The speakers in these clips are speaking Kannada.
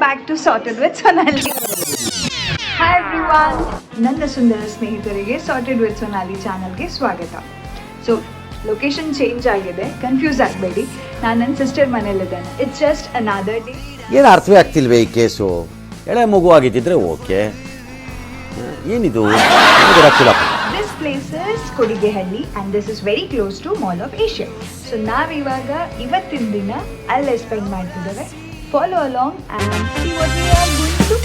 Back to sorted with Sonali. Hi everyone, ನನ್ನ ಸುಂದರ ಸ್ನೇಹಿತರಿಗೆ ಸಾರ್ಟೆಡ್ ವಿತ್ ಸೊನಾಲಿ ಚಾನಲ್ಗೆ ಸ್ವಾಗತ. ಸೊ ಲೊಕೇಶನ್ ಚೇಂಜ್ ಆಗಿದೆ, ಕನ್ಫ್ಯೂಸ್ ಆಗಬೇಡಿ. ನಾನು ನನ್ನ ಸಿಸ್ಟರ್ ಮನೇಲಿದ್ದೇನೆ. It's just another day. ಏನು ಅರ್ಥವೇ ಆಗ್ತಿಲ್ವೇ ಈ ಕೇಸು? ಎಳೆ ಮಗು ಆಗಿದ್ದಿದ್ರೆ ಓಕೆ, ಏನಿದು this place is Kodigehalli and this is very close to Mall of Asia. So ನಾವಿವಾಗ ಇವತ್ತಿನ ದಿನ ಅಲ್ಲೇ ಸ್ಪೆಂಡ್ ಮಾಡ್ತಿದ್ದೇವೆ. Follow along and see what we are going to.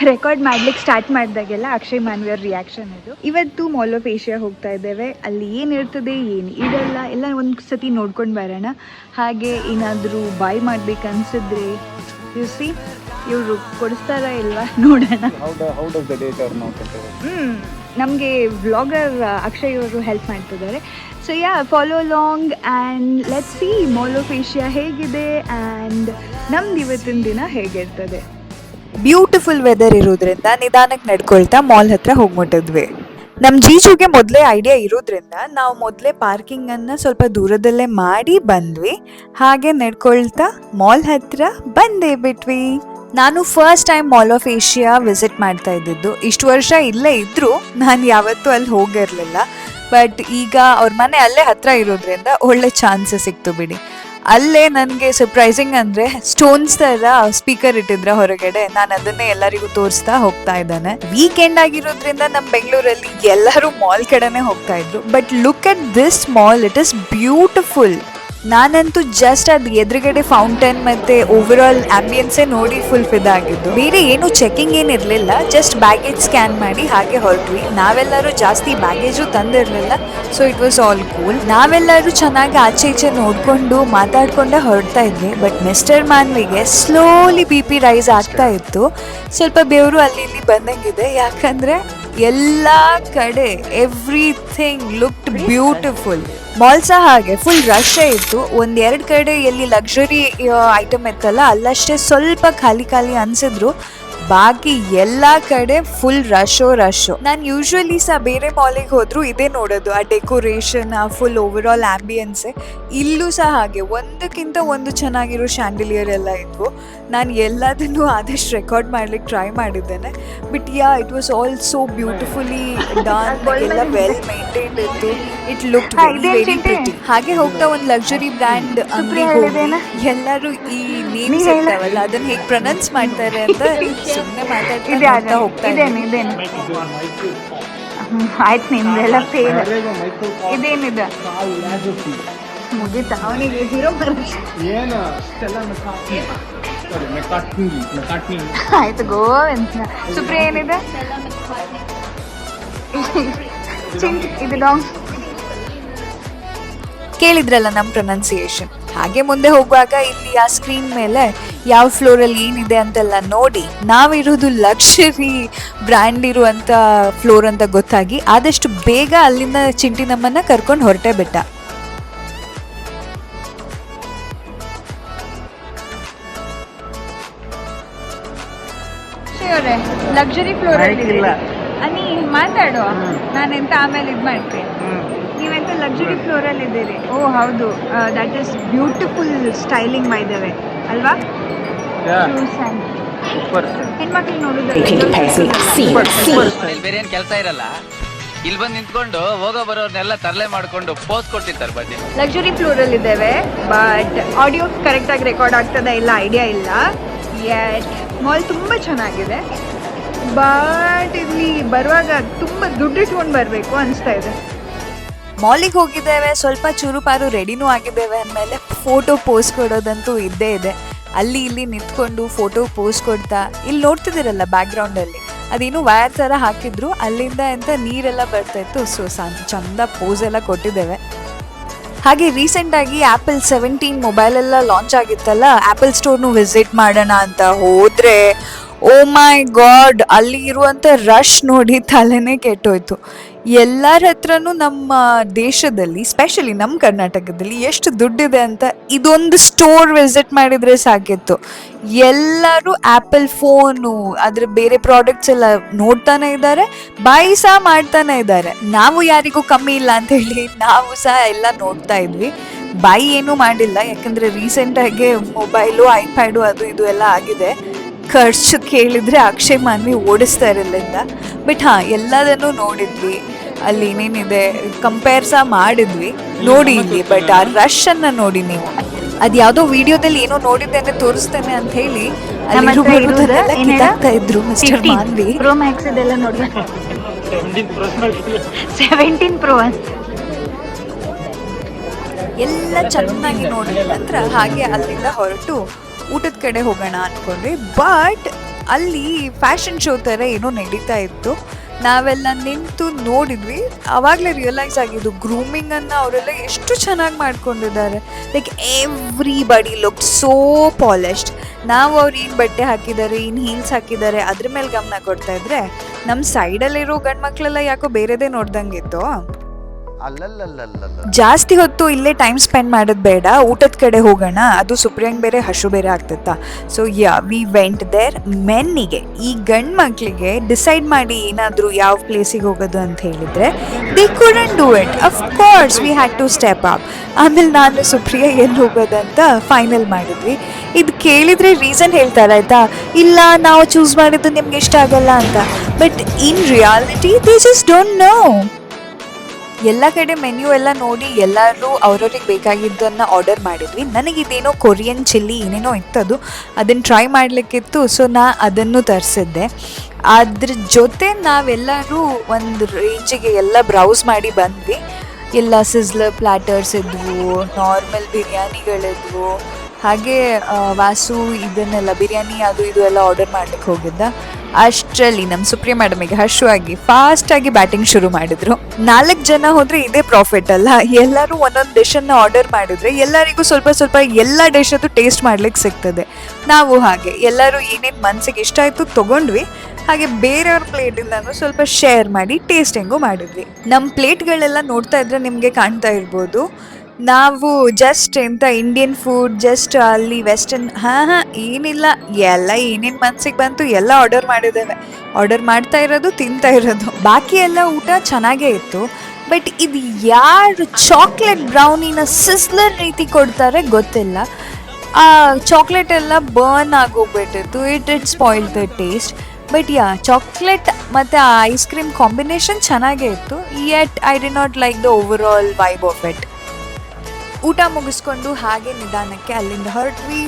Record ಮಾಡ್ಲಿಕ್ಕೆ ಸ್ಟಾರ್ಟ್ ಮಾಡಿದಾಗೆಲ್ಲ ಅಕ್ಷಯ್ ಮಾನ್ವಿಯರ್ ರಿಯಾಕ್ಷನ್ ಇದು. ಇವತ್ತು ಮಾಲ್ ಆಫ್ ಏಷ್ಯಾ ಹೋಗ್ತಾ ಇದ್ದೇವೆ. ಅಲ್ಲಿ ಏನಿರ್ತದೆ ಏನು ಇರಲ್ಲ ಎಲ್ಲ ಒಂದು ಸತಿ ನೋಡ್ಕೊಂಡು ಬರೋಣ. ಹಾಗೆ ಏನಾದರೂ ಬಾಯ್ ಮಾಡ್ಬೇಕು ಅನ್ಸಿದ್ರೆ ಸಿ ಇವರು ಕೊಡಿಸ್ತಾರ ಇಲ್ವಾ ನೋಡೋಣ. ನಮಗೆ ವ್ಲಾಗರ್ ಅಕ್ಷಯ್ ಅವರು ಹೆಲ್ಪ್ ಮಾಡ್ತಿದ್ದಾರೆ. So yeah, follow long and let's see mall of Asia ಹೇಗಿದೆ ಆ್ಯಂಡ್ ನಮ್ದು ಇವತ್ತಿನ ದಿನ ಹೇಗಿರ್ತದೆ. ಬ್ಯೂಟಿಫುಲ್ ವೆದರ್ ಇರೋದ್ರಿಂದ ನಿಧಾನಕ್ಕೆ ನಡ್ಕೊಳ್ತಾ ಮಾಲ್ ಹತ್ರ ಹೋಗ್ಬಿಟ್ಟಿದ್ವಿ. ನಮ್ಮ ಜೀಜುಗೆ ಮೊದಲೇ ಐಡಿಯಾ ಇರೋದ್ರಿಂದ ನಾವು ಮೊದಲೇ ಪಾರ್ಕಿಂಗನ್ನು ಸ್ವಲ್ಪ ದೂರದಲ್ಲೇ ಮಾಡಿ ಬಂದ್ವಿ. ಹಾಗೆ ನಡ್ಕೊಳ್ತಾ ಮಾಲ್ ಹತ್ರ ಬಂದೇ ಬಿಟ್ವಿ. ನಾನು first time mall of Asia visit ಮಾಡ್ತಾ ಇದ್ದಿದ್ದು. ಇಷ್ಟು ವರ್ಷ ಇಲ್ಲೇ ಇದ್ದರೂ ನಾನು ಯಾವತ್ತೂ ಅಲ್ಲಿ ಹೋಗಿರಲಿಲ್ಲ. ಬಟ್ ಈಗ ಅವ್ರ ಮನೆ ಅಲ್ಲೇ ಹತ್ರ ಇರೋದ್ರಿಂದ ಒಳ್ಳೆ ಚಾನ್ಸಸ್ ಸಿಕ್ತು ಬಿಡಿ. ಅಲ್ಲೇ ನನಗೆ ಸರ್ಪ್ರೈಸಿಂಗ್ ಅಂದರೆ ಸ್ಟೋನ್ಸ್ ಥರ ಸ್ಪೀಕರ್ ಇಟ್ಟಿದ್ರೆ ಹೊರಗಡೆ, ನಾನು ಅದನ್ನೇ ಎಲ್ಲರಿಗೂ ತೋರಿಸ್ತಾ ಹೋಗ್ತಾ ಇದ್ದಾನೆ. ವೀಕೆಂಡ್ ಆಗಿರೋದ್ರಿಂದ ನಮ್ಮ ಬೆಂಗಳೂರಲ್ಲಿ ಎಲ್ಲರೂ ಮಾಲ್ ಕಡೆನೇ ಹೋಗ್ತಾ ಇದ್ರು. But look at this mall, it is beautiful. ನಾನಂತೂ ಜಸ್ಟ್ ಅದು ಎದುರುಗಡೆ ಫೌಂಟೇನ್ ಮತ್ತೆ ಓವರ್ ಆಲ್ ಆಂಬಿಯನ್ಸೇ ನೋಡಿ ಫುಲ್ ಫಿದಾಗಿದ್ದು. ಬೇರೆ ಏನು ಚೆಕಿಂಗ್ ಏನಿರಲಿಲ್ಲ, ಜಸ್ಟ್ ಬ್ಯಾಗೇಜ್ ಸ್ಕ್ಯಾನ್ ಮಾಡಿ ಹಾಗೆ ಹೊರಟ್ವಿ. ನಾವೆಲ್ಲರೂ ಜಾಸ್ತಿ ಬ್ಯಾಗೇಜು ತಂದಿರಲಿಲ್ಲ, so it was all cool. ನಾವೆಲ್ಲರೂ ಚೆನ್ನಾಗಿ ಆಚೆ ಈಚೆ ನೋಡ್ಕೊಂಡು ಮಾತಾಡ್ಕೊಂಡೆ ಹೊರಡ್ತಾ ಇದ್ವಿ. ಬಟ್ ಮಿಸ್ಟರ್ ಮಾನ್ವಿಗೆ ಸ್ಲೋಲಿ BP ರೈಸ್ ಆಗ್ತಾ ಇತ್ತು. ಸ್ವಲ್ಪ ಬೆವರು ಅಲ್ಲಿ ಇಲ್ಲಿ ಬಂದಂಗಿದೆ, ಯಾಕಂದ್ರೆ ಎಲ್ಲ ಕಡೆ ಎವ್ರಿಥಿಂಗ್ ಲುಕ್ಡ್ ಬ್ಯೂಟಿಫುಲ್. ಮಾಲ್ ಸಹ ಹಾಗೆ ಫುಲ್ ರಶ್ ಇತ್ತು. ಒಂದೆರಡು ಕಡೆ ಎಲ್ಲಿ ಲಕ್ಸುರಿ ಐಟಮ್ ಇತ್ತಲ್ಲ ಅಲ್ಲಷ್ಟೇ ಸ್ವಲ್ಪ ಖಾಲಿ ಅನ್ಸಿದ್ರು, ಬಾಕಿ ಎಲ್ಲ ಕಡೆ ಫುಲ್ ರಶು. ನಾನು ಯೂಶ್ವಲಿ ಸಹ ಬೇರೆ ಮಾಲಿಗೆ ಹೋದ್ರು ಇದೇ ನೋಡೋದು, ಆ ಡೆಕೋರೇಷನ್, ಆ ಫುಲ್ ಓವರ್ ಆಲ್ ಆಂಬಿಯನ್ಸೆ. ಇಲ್ಲೂ ಸಹ ಹಾಗೆ ಒಂದಕ್ಕಿಂತ ಒಂದು ಚೆನ್ನಾಗಿರೋ ಶಾಂಡಿಲಿಯರ್ ಎಲ್ಲ ಇದ್ವು. ನಾನು ಎಲ್ಲದನ್ನು ಆದಷ್ಟು ರೆಕಾರ್ಡ್ ಮಾಡ್ಲಿಕ್ಕೆ ಟ್ರೈ ಮಾಡಿದ್ದೇನೆ. But yeah, it was all so beautifully done, ಎಲ್ಲ ವೆಲ್ ಮೇಂಟೈನ್ಡ್ ಇತ್ತು. It looked very pretty. ಹಾಗೆ ಹೋಗ್ತಾ ಒಂದು ಲಕ್ಸುರಿ ಬ್ರ್ಯಾಂಡ್ ಅಂಗಡಿ ಹೋಗಿ ಎಲ್ಲರೂ ಈ ನೇಮ್ಸ್ ಇರ್ತಾವಲ್ಲ ಅದನ್ನ ಹೇಗೆ ಪ್ರೊನೌನ್ಸ್ ಮಾಡ್ತಾರೆ ಅಂತ ಸುಮ್ಮನೆ ಮಾತಾಡ್ತಾ ಹೋಗ್ತಾ ಇದ್ದೇನೆ. ಆಯ್ತು, ನಿಮ್ದೆಲ್ಲ ಫೇಲ್. ಇದೇನಿದೆ ಮುಗಿತಾ ಅವನಿಗೆ 0 ಆಯ್ತು. ಗೋವಿಂದ ಸುಪ್ರಿಯ ಏನಿದೆ? ಇದು ಡಾಂಗ್. ಕೇಳಿದ್ರಲ್ಲ ನಮ್ಮ ಪ್ರೊನೌನ್ಸಿಯೇಷನ್. ಹಾಗೆ ಮುಂದೆ ಹೋಗುವಾಗ ಇಲ್ಲಿ ಆ ಸ್ಕ್ರೀನ್ ಮೇಲೆ ಯಾವ ಫ್ಲೋರಲ್ಲಿ ಏನಿದೆ ಅಂತೆಲ್ಲ ನೋಡಿ, ನಾವಿರೋದು ಲಕ್ಷರಿ ಬ್ರ್ಯಾಂಡ್ ಇರುವಂಥ ಫ್ಲೋರ್ ಅಂತ ಗೊತ್ತಾಗಿ ಆದಷ್ಟು ಬೇಗ ಅಲ್ಲಿಂದ ಚಿಂಟಿ ನಮ್ಮನ್ನ ಕರ್ಕೊಂಡು ಹೊರಟೇ ಬಿಟ್ಟ. ಲಕ್ಸುರಿ ಫ್ಲೋರ್ ಅಲ್ಲಿ ಮಾತಾಡುವ, ನಾನೆಂತ ಆಮೇಲೆ ಇದು ಮಾಡ್ತೀನಿ. ನೀವೆಂತ ಲಕ್ಸುರಿ ಫ್ಲೋರಲ್ಲಿ ಇದ್ದೀರಿ? ಓ ಹೌದು, that is beautiful styling by the way ಅಲ್ವಾ? ಹೆಣ್ಮಕ್ಳಿಗೆ ನೋಡೋದು ಬೇರೆ ಏನ್ ಕೆಲಸ ಇರಲ್ಲ, ಇಲ್ಲಿ ಬಂದು ನಿಂತ್ಕೊಂಡು ಹೋಗೋ ಬರೋರ್ನೆಲ್ಲ ತರಲೆ ಮಾಡ್ಕೊಂಡು ಪೋಸ್ ಕೊಟ್ಟಿರ್ತಾರೆ. ಬನ್ನಿ, ಲಕ್ಸುರಿ ಫ್ಲೋರಲ್ಲಿ ಇದ್ದೇವೆ. ಬಟ್ ಆಡಿಯೋ ಕರೆಕ್ಟಾಗಿ ರೆಕಾರ್ಡ್ ಆಗ್ತದ ಇಲ್ಲ ಐಡಿಯಾ ಇಲ್ಲ. ಮಾಲ್ ತುಂಬ ಚೆನ್ನಾಗಿದೆ, ಬಟ್ ಇಲ್ಲಿ ಬರುವಾಗ ತುಂಬ ದುಡ್ಡು ಇಟ್ಕೊಂಡು ಬರಬೇಕು ಅನಿಸ್ತಾ ಇದೆ. ಮಾಲಿಗೆ ಹೋಗಿದ್ದೇವೆ, ಸ್ವಲ್ಪ ಚೂರುಪಾರು ರೆಡಿನೂ ಆಗಿದ್ದೇವೆ ಅಂದಮೇಲೆ ಫೋಟೋ ಪೋಸ್ ಕೊಡೋದಂತೂ ಇದ್ದೇ ಇದೆ. ಅಲ್ಲಿ ಇಲ್ಲಿ ನಿಂತ್ಕೊಂಡು ಫೋಟೋ ಪೋಸ್ ಕೊಡ್ತಾ, ಇಲ್ಲಿ ನೋಡ್ತಿದ್ದೀರಲ್ಲ ಬ್ಯಾಕ್ಗ್ರೌಂಡಲ್ಲಿ ಅದೇನು ವೈರ್ ಥರ ಹಾಕಿದ್ರು, ಅಲ್ಲಿಂದ ಅಂತ ನೀರೆಲ್ಲ ಬರ್ತಾಯಿತ್ತು. ಸೊ ಚಂದ ಪೋಸ್ ಎಲ್ಲ ಕೊಟ್ಟಿದ್ದೇವೆ. ಹಾಗೆ ರೀಸೆಂಟಾಗಿ ಆ್ಯಪಲ್ 17 ಮೊಬೈಲೆಲ್ಲ ಲಾಂಚ್ ಆಗಿತ್ತಲ್ಲ, ಆ್ಯಪಲ್ ಸ್ಟೋರ್ನು ವಿಸಿಟ್ ಮಾಡೋಣ ಅಂತ ಹೋದರೆ, ಓ ಮೈ ಗಾಡ್, ಅಲ್ಲಿ ಇರುವಂಥ ರಶ್ ನೋಡಿ ತಲೆನೇ ಕೆಟ್ಟೋಯ್ತು. ಎಲ್ಲರ ಹತ್ರನೂ ನಮ್ಮ ದೇಶದಲ್ಲಿ ಸ್ಪೆಷಲಿ ನಮ್ಮ ಕರ್ನಾಟಕದಲ್ಲಿ ಎಷ್ಟು ದುಡ್ಡಿದೆ ಅಂತ ಇದೊಂದು ಸ್ಟೋರ್ ವಿಸಿಟ್ ಮಾಡಿದ್ರೆ ಸಾಕಿತ್ತು. ಎಲ್ಲರೂ ಆ್ಯಪಲ್ ಫೋನು ಅದ್ರ ಬೇರೆ ಪ್ರಾಡಕ್ಟ್ಸ್ ಎಲ್ಲ ನೋಡ್ತಾನೆ ಇದ್ದಾರೆ, ಬಾಯಿ ಸಹ ಮಾಡ್ತಾನೆ ಇದ್ದಾರೆ. ನಾವು ಯಾರಿಗೂ ಕಮ್ಮಿ ಇಲ್ಲ ಅಂತ ಹೇಳಿ ನಾವು ಸಹ ಎಲ್ಲ ನೋಡ್ತಾ ಇದ್ವಿ. ಬಾಯಿ ಏನೂ ಮಾಡಿಲ್ಲ, ಯಾಕಂದರೆ ರೀಸೆಂಟಾಗಿ ಮೊಬೈಲು ಐಪ್ಯಾಡು ಅದು ಇದು ಎಲ್ಲ ಆಗಿದೆ. ಖರ್ಚು ಕೇಳಿದರೆ ಅಕ್ಷಯ್ ಮಾನ್ವಿ ಓಡಿಸ್ತಾ ಇರಲಿಲ್ಲ. ಬಟ್ ಹಾಂ, ಎಲ್ಲದನ್ನು ನೋಡಿದ್ವಿ, ಅಲ್ಲಿ ಏನೇನಿದೆ ಕಂಪೇರ್ ಸಹ ಮಾಡಿದ್ವಿ, ನೋಡಿ ಇಲ್ಲಿ. ಬಟ್ ಆ ರಶ್ ಅನ್ನ ನೋಡಿ ನೀವು, ಅದು ಯಾವುದೋ ವಿಡಿಯೋದಲ್ಲಿ ಏನೋ ನೋಡಿದ್ದೆ ಅಂದ್ರೆ ತೋರಿಸ್ತೇನೆ ಅಂತ ಹೇಳಿ ಕಿತ್ತಾಕ್ತಾ ಇದ್ರು ಮಿಸ್ಟರ್ ಮಾನ್ವಿ. ಪ್ರೋ ಮ್ಯಾಕ್ಸ್ ಇದೆಲ್ಲ ನೋಡಿದ್ರೆ 17 ಪ್ರೋ ಎಲ್ಲ ಚೆನ್ನಾಗಿ ನೋಡಿದ ನಂತರ ಹಾಗೆ ಅಲ್ಲಿಂದ ಹೊರಟು ಊಟದ ಕಡೆ ಹೋಗೋಣ ಅನ್ಕೊಂಡ್ವಿ. ಬಟ್ ಅಲ್ಲಿ ಫ್ಯಾಷನ್ ಶೋ ಥರ ಏನೋ ನಡೀತಾ ಇತ್ತು. ನಾವೆಲ್ಲ ನಿಂತು ನೋಡಿದ್ವಿ. ಆವಾಗಲೇ ರಿಯಲೈಸ್ ಆಗಿದ್ದು ಗ್ರೂಮಿಂಗನ್ನು ಅವರೆಲ್ಲ ಎಷ್ಟು ಚೆನ್ನಾಗಿ ಮಾಡ್ಕೊಂಡಿದ್ದಾರೆ. Like everybody look so polished. ನಾವು ಅವ್ರು ಏನು ಬಟ್ಟೆ ಹಾಕಿದ್ದಾರೆ, ಏನು ಹೀಲ್ಸ್ ಹಾಕಿದ್ದಾರೆ ಅದ್ರ ಮೇಲೆ ಗಮನ ಕೊಡ್ತಾ ಇದ್ರೆ, ನಮ್ಮ ಸೈಡಲ್ಲಿರೋ ಗಂಡು ಮಕ್ಕಳೆಲ್ಲ ಯಾಕೋ ಬೇರೆದೇ ನೋಡ್ದಂಗಿತ್ತು. ಜಾಸ್ತಿ ಹೊತ್ತು ಇಲ್ಲೇ ಟೈಮ್ ಸ್ಪೆಂಡ್ ಮಾಡೋದು ಬೇಡ, ಊಟದ ಕಡೆ ಹೋಗೋಣ. ಅದು ಸುಪ್ರಿಯಂಗ್ ಬೇರೆ ಹಶು ಬೇರೆ ಆಗ್ತಿತ್ತ. So we went there. ಮೆನ್ನಿಗೆ, ಈ ಗಂಡು ಮಕ್ಕಳಿಗೆ ಡಿಸೈಡ್ ಮಾಡಿ ಏನಾದರೂ ಯಾವ ಪ್ಲೇಸಿಗೆ ಹೋಗೋದು ಅಂತ ಹೇಳಿದರೆ they couldn't do it. Of course we had to step up. ಆಮೇಲೆ ನಾನು ಸುಪ್ರಿಯಾ ಎಲ್ಲಿ ಹೋಗೋದಂತ ಫೈನಲ್ ಮಾಡಿದ್ವಿ. ಇದು ಕೇಳಿದರೆ ರೀಸನ್ ಹೇಳ್ತಾರೆ ಆಯಿತಾ, ಇಲ್ಲ ನಾವು ಚೂಸ್ ಮಾಡಿದ್ದು ನಿಮ್ಗೆ ಇಷ್ಟ ಆಗಲ್ಲ ಅಂತ. But in reality they just don't know. ಎಲ್ಲ ಕಡೆ ಮೆನ್ಯೂ ಎಲ್ಲ ನೋಡಿ ಎಲ್ಲರೂ ಅವ್ರವ್ರಿಗೆ ಬೇಕಾಗಿದ್ದನ್ನು ಆರ್ಡರ್ ಮಾಡಿದ್ವಿ. ನನಗಿದೇನೋ ಕೊರಿಯನ್ ಚಿಲ್ಲಿ ಏನೇನೋ ಇತ್ತದು, ಅದನ್ನು ಟ್ರೈ ಮಾಡಲಿಕ್ಕಿತ್ತು. ಸೊ ಅದನ್ನು ತರಿಸಿದ್ದೆ. ಅದ್ರ ಜೊತೆ ನಾವೆಲ್ಲರೂ ಒಂದು ರೇಂಜಿಗೆ ಎಲ್ಲ ಬ್ರೌಸ್ ಮಾಡಿ ಬಂದ್ವಿ. ಎಲ್ಲ ಸಿಸ್ಲರ್ ಪ್ಲ್ಯಾಟರ್ಸ್ ಇದ್ವು, ನಾರ್ಮಲ್ ಬಿರಿಯಾನಿಗಳಿದ್ವು. ಹಾಗೆ ವಾಸು ಇದನ್ನೆಲ್ಲ ಬಿರಿಯಾನಿ ಅದು ಇದು ಎಲ್ಲ ಆರ್ಡರ್ ಮಾಡ್ಲಿಕ್ಕೆ ಹೋಗಿದ್ದ. ಅಷ್ಟರಲ್ಲಿ ನಮ್ಮ ಸುಪ್ರಿಯಾ ಮೇಡಮಿಗೆ ಹಶುವಾಗಿ ಫಾಸ್ಟಾಗಿ ಬ್ಯಾಟಿಂಗ್ ಶುರು ಮಾಡಿದ್ರು. 4 ಜನ ಹೋದರೆ ಇದೇ ಪ್ರಾಫಿಟ್ ಅಲ್ಲ. ಎಲ್ಲರೂ ಒಂದೊಂದು ಡಿಶನ್ನು ಆರ್ಡರ್ ಮಾಡಿದರೆ ಎಲ್ಲರಿಗೂ ಸ್ವಲ್ಪ ಸ್ವಲ್ಪ ಎಲ್ಲ ಡಿಶದ್ದು ಟೇಸ್ಟ್ ಮಾಡ್ಲಿಕ್ಕೆ ಸಿಗ್ತದೆ. ನಾವು ಹಾಗೆ ಎಲ್ಲರೂ ಏನೇನು ಮನಸ್ಸಿಗೆ ಇಷ್ಟ ಆಯಿತು ತೊಗೊಂಡ್ವಿ. ಹಾಗೆ ಬೇರೆಯವ್ರ ಪ್ಲೇಟಿಂದನೂ ಸ್ವಲ್ಪ ಶೇರ್ ಮಾಡಿ ಟೇಸ್ಟಿಂಗು ಮಾಡಿದ್ವಿ. ನಮ್ಮ ಪ್ಲೇಟ್ಗಳೆಲ್ಲ ನೋಡ್ತಾ ಇದ್ರೆ ನಿಮಗೆ ಕಾಣ್ತಾ ಇರ್ಬೋದು. ನಾವು ಜಸ್ಟ್ ಎಂತ ಇಂಡಿಯನ್ ಫುಡ್, ಜಸ್ಟ್ ಅಲ್ಲಿ ವೆಸ್ಟರ್ನ್ ಏನಿಲ್ಲ, ಎಲ್ಲ ಏನೇನು ಮನ್ಸಿಗೆ ಬಂತು ಎಲ್ಲ ಆರ್ಡರ್ ಮಾಡಿದ್ದೇವೆ. ಆರ್ಡರ್ ಮಾಡ್ತಾ ಇರೋದು, ತಿಂತಾ ಇರೋದು. ಬಾಕಿ ಎಲ್ಲ ಊಟ ಚೆನ್ನಾಗೇ ಇತ್ತು. ಬಟ್ ಇದು ಯಾರು ಚಾಕ್ಲೇಟ್ ಬ್ರೌನಿನ ಸಿಸ್ಲರ್ ರೀತಿ ಕೊಡ್ತಾರೆ ಗೊತ್ತಿಲ್ಲ. ಆ ಚಾಕ್ಲೇಟ್ ಎಲ್ಲ ಬರ್ನ್ ಆಗೋಗ್ಬಿಟ್ಟಿತ್ತು. It spoil the taste. But chocolate ಮತ್ತು ಆ ಐಸ್ ಕ್ರೀಮ್ ಕಾಂಬಿನೇಷನ್ ಚೆನ್ನಾಗೇ ಇತ್ತು. Yet I did not like the overall vibe of it. ಊಟ ಮುಗಿಸ್ಕೊಂಡು ಹಾಗೆ ನಿಧಾನಕ್ಕೆ ಅಲ್ಲಿಂದ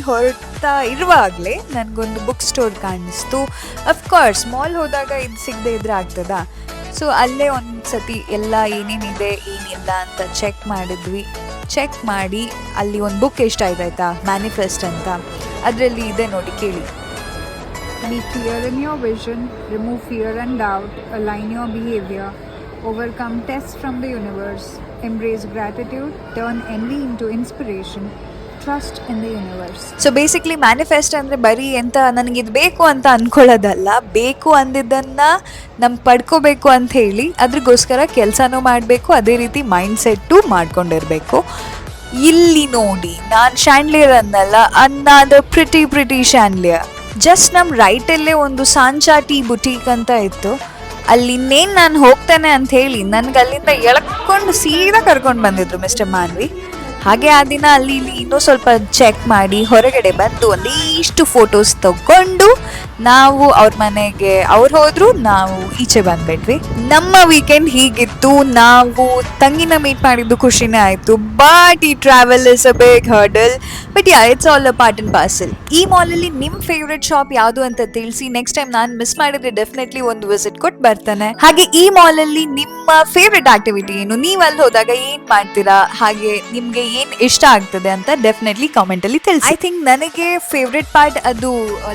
ಹೊರಡ್ತಾ ಇರುವಾಗಲೇ ನನಗೊಂದು ಬುಕ್ ಸ್ಟೋರ್ ಕಾಣಿಸ್ತು. ಅಫ್ಕೋರ್ಸ್ ಮಾಲ್ ಹೋದಾಗ ಇದು ಸಿಗದೆ ಇದ್ರೆ ಆಗ್ತದಾ. ಸೊ ಅಲ್ಲೇ ಒಂದು ಸತಿ ಎಲ್ಲ ಏನೇನಿದೆ ಏನಿಲ್ಲ ಅಂತ ಚೆಕ್ ಮಾಡಿದ್ವಿ. ಚೆಕ್ ಮಾಡಿ ಅಲ್ಲಿ ಒಂದು ಬುಕ್ ಇಷ್ಟ ಆಯ್ತಾಯ್ತಾ, ಮ್ಯಾನಿಫೆಸ್ಟ್ ಅಂತ. ಅದರಲ್ಲಿ ಇದೆ ನೋಡಿ, ಕೇಳಿ. Be clear in your vision, remove fear and doubt, align your behavior, overcome tests from the universe, embrace gratitude, turn envy into inspiration, trust in the universe. So basically manifest ಅಂದರೆ ಬರೀ ಎಂತ ನನಗಿದು ಬೇಕು ಅಂತ ಅಂದ್ಕೊಳ್ಳೋದಲ್ಲ, ಬೇಕು ಅಂದಿದ್ದನ್ನು ನಮ್ಗೆ ಪಡ್ಕೋಬೇಕು ಅಂತ ಹೇಳಿ ಅದ್ರಿಗೋಸ್ಕರ ಕೆಲಸನೂ ಮಾಡಬೇಕು, ಅದೇ ರೀತಿ ಮೈಂಡ್ ಸೆಟ್ಟು ಮಾಡ್ಕೊಂಡಿರಬೇಕು. ಇಲ್ಲಿ ನೋಡಿ, ನಾನು ಶ್ಯಾಂಡ್ಲಿಯರ್ ಅನ್ನಲ್ಲ, ಅನ್ನಾದ ಪ್ರಿಟಿ ಶ್ಯಾಂಡ್ಲಿಯರ್. ಜಸ್ಟ್ ನಮ್ಮ ರೈಟಲ್ಲೇ ಒಂದು ಸಾಂಚಾ ಟೀ ಬುಟೀಕ್ ಅಂತ ಇತ್ತು. ಅಲ್ಲಿ ಇನ್ನೇನು ನಾನು ಹೋಗ್ತೇನೆ ಅಂತ ಹೇಳಿ ನನಗೆ ಅಲ್ಲಿಂದ ಎಳ್ಕೊಂಡು ಸೀದಾ ಕರ್ಕೊಂಡು ಬಂದಿದ್ರು ಮಿಸ್ಟರ್ ಮಾನ್ವಿ. ಹಾಗೆ ಆ ದಿನ ಅಲ್ಲಿ ಇಲ್ಲಿ ಇನ್ನೂ ಸ್ವಲ್ಪ ಚೆಕ್ ಮಾಡಿ ಹೊರಗಡೆ ಬಂದು ಒಂದಿಷ್ಟು ಫೋಟೋಸ್ ತಗೊಂಡು ನಾವು ಅವ್ರ ಮನೆಗೆ ಅವ್ರು ಹೋದ್ರು, ನಾವು ಈಚೆ ಬಂದ್ಬಿಟ್ವಿ. ನಮ್ಮ ವೀಕೆಂಡ್ ಹೀಗಿತ್ತು. ನಾವು ತಂಗಿನ ಮೀಟ್ ಮಾಡಿದ್ದು ಖುಷಿನೇ ಆಯಿತು. ಬಟ್ ಈ travel is a big hurdle. But it's all a part and parcel. ಈ ಮಾಲಲ್ಲಿ ನಿಮ್ಮ ಫೇವ್ರೆಟ್ ಶಾಪ್ ಯಾವುದು ಅಂತ ತಿಳಿಸಿ. ನೆಕ್ಸ್ಟ್ ಟೈಮ್ ನಾನು ಮಿಸ್ ಮಾಡಿದ್ರೆ ಡೆಫಿನೆಟ್ಲಿ ಒಂದು ವಿಸಿಟ್ ಕೊಟ್ಟು ಬರ್ತಾನೆ. ಹಾಗೆ ಈ ಮಾಲಲ್ಲಿ ನಿಮ್ಮ ಫೇವ್ರೆಟ್ ಆಕ್ಟಿವಿಟಿ ಏನು, ನೀವು ಅಲ್ಲಿ ಹೋದಾಗ ಏನು ಮಾಡ್ತೀರಾ, ಹಾಗೆ ನಿಮಗೆ ಏನು ಇಷ್ಟ ಆಗ್ತದೆ ಅಂತ ಡೆಫಿನೆಟ್ಲಿ ಕಾಮೆಂಟಲ್ಲಿ ತಿಳಿಸಿ. ಐ ಥಿಂಕ್ ನನಗೆ ಫೇವ್ರೆಟ್ ಪಾರ್ಟ್ ಅದು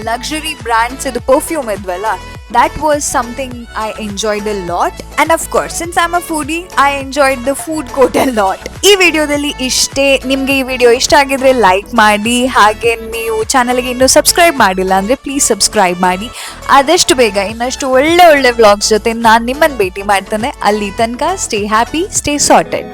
ಲಕ್ಸುರಿ ಬ್ರ್ಯಾಂಡ್ಸ್ ಇದು perfume ಇದ್ವಲ್ಲ, that was something I enjoyed a lot. And of course, since I'm a foodie, I enjoyed the food court a lot. ಈ ವಿಡಿಯೋದಲ್ಲಿ ಇಷ್ಟೇ. ನಿಮಗೆ ಈ ವಿಡಿಯೋ ಇಷ್ಟ ಆಗಿದ್ರೆ ಲೈಕ್ ಮಾಡಿ, ಹಾಗೆ ನೀವು ಚಾನಲ್ಗೆ ಇನ್ನೂ ಸಬ್ಸ್ಕ್ರೈಬ್ ಮಾಡಿಲ್ಲ ಅಂದರೆ ಪ್ಲೀಸ್ ಸಬ್ಸ್ಕ್ರೈಬ್ ಮಾಡಿ. ಆದಷ್ಟು ಬೇಗ ಇನ್ನಷ್ಟು ಒಳ್ಳೆ ವ್ಲಾಗ್ಸ್ ಜೊತೆ ನಾನು ನಿಮ್ಮನ್ನು ಭೇಟಿ ಮಾಡ್ತೇನೆ. ಅಲ್ಲಿ ತನಕ ಸ್ಟೇ ಹ್ಯಾಪಿ, ಸ್ಟೇ ಸಾರ್ಟೆಡ್.